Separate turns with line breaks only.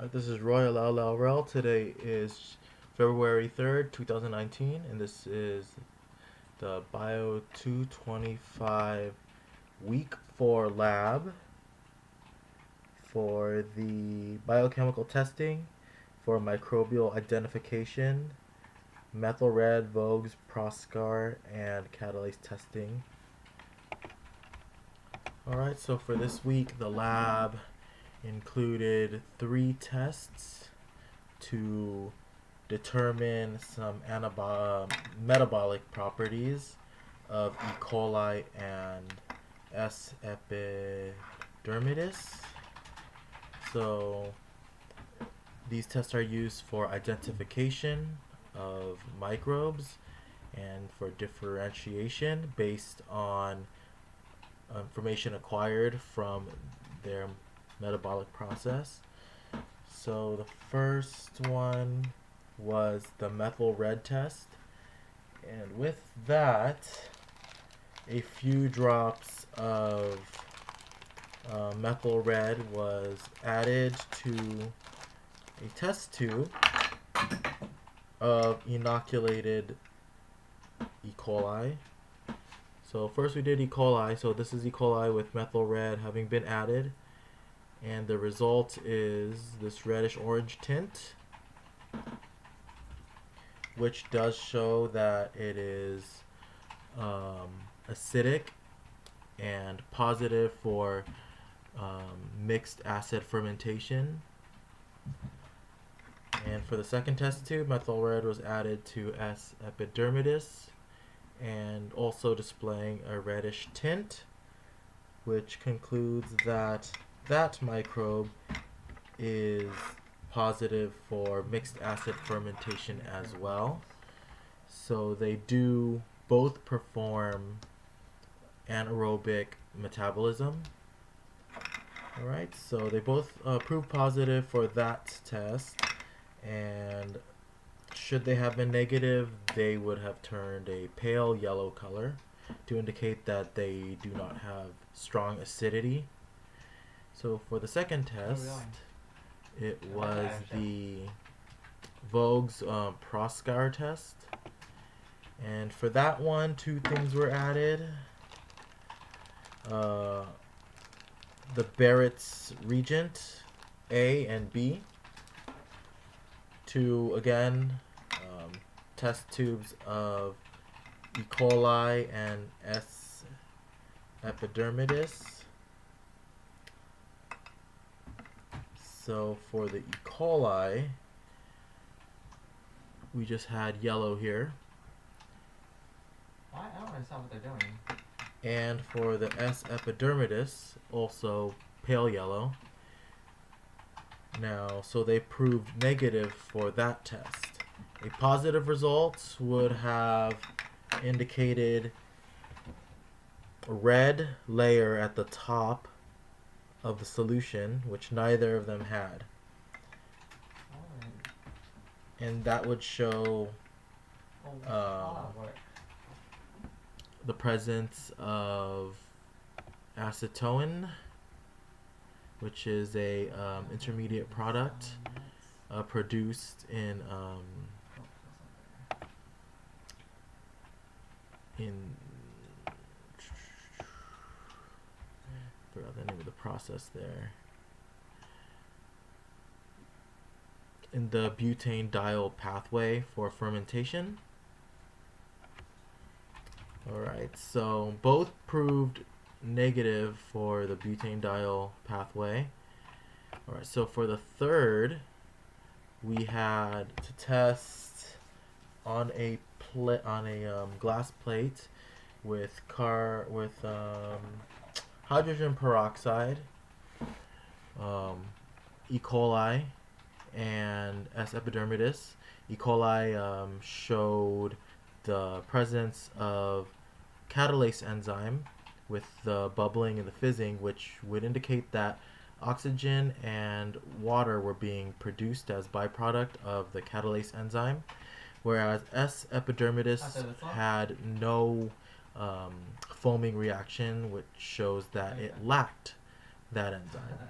This is Roy Alao-Laurel. Today is February 3rd, 2019, and this is the Bio 225 Week 4 lab for the biochemical testing for microbial identification, methyl red, Voges-Proskauer, and Catalase testing. Alright, so for this week, the lab included 3 tests to determine some metabolic properties of E. coli and S. epidermidis. So these tests are used for identification of microbes and for differentiation based on information acquired from their metabolic process. So the first one was the methyl red test, and with that, a few drops of methyl red was added to a test tube of inoculated E. coli. So first we did E. coli, so this is E. coli with methyl red having been added, and the result is this reddish orange tint, which does show that it is acidic and positive for mixed acid fermentation. And for the second test tube, methyl red was added to S. epidermidis and also displaying a reddish tint, which concludes that that microbe is positive for mixed acid fermentation as well. So they do both perform anaerobic metabolism. Alright, so they both prove positive for that test, and should they have been negative, they would have turned a pale yellow color to indicate that they do not have strong acidity. So for the second test, it was the Voges-Proskauer test. And for that one, 2 things were added. The Barrett's reagent, A and B, to again test tubes of E. coli and S. epidermidis. So for the E. coli, we just had yellow here.
I don't understand what they're doing.
And for the S. epidermidis, also pale yellow. Now, so they proved negative for that test. A positive result would have indicated a red layer at the top of the solution, which neither of them had. And that would show the presence of acetone, which is a intermediate product produced in forgot the name of the process there. In the butane-diol pathway for fermentation. Alright, so both proved negative for the butane-diol pathway. Alright, so for the third, we had to test on a glass plate with hydrogen peroxide, E. coli, and S. epidermidis. E. coli showed the presence of Catalase enzyme with the bubbling and the fizzing, which would indicate that oxygen and water were being produced as byproduct of the Catalase enzyme, whereas S. epidermidis had no foaming reaction, which shows that it lacked that enzyme.